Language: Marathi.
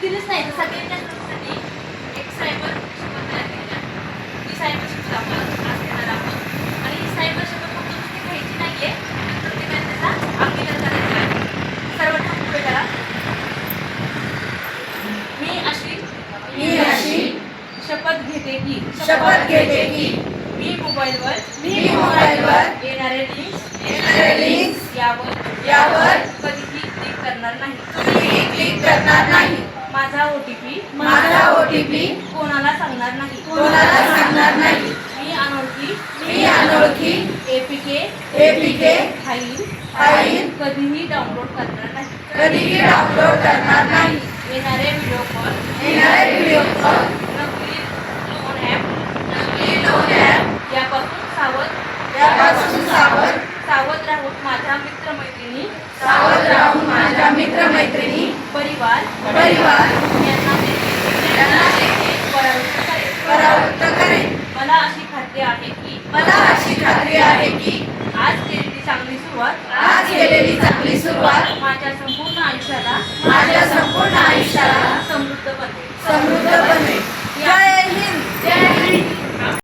एकटीनेच नाही तर सगळ्यांच्याच गोष्टीसाठी एक सायबर शपथ तयार केलेली आहे. ही सायबर शपथ आपण आज घेणार आहोत आणि ही सायबर शपथ फक्त नुसती घ्यायची नाहीये, तर प्रत्येकाने त्याचा अंगीकार करायचा आहे. सर्वप्रथम पुढे करा. मी अशी शपथ घेते की मी मोबाईलवर येणारे लिंक्स यावर कधीही क्लिक करणार नाही. माझा OTP कोणाला सांगणार नाही. मी अनोळखी APK फाईल कधीही डाउनलोड करणार नाही. येणारे व्हिडिओ कॉल नकली लोन ॲप यापासून सावध राहून माझ्या मित्रमैत्रिणी परिवार यांना परावृत्त करेन. मला अशी खात्री आहे की आज केलेली चांगली सुरुवात माझ्या संपूर्ण आयुष्याला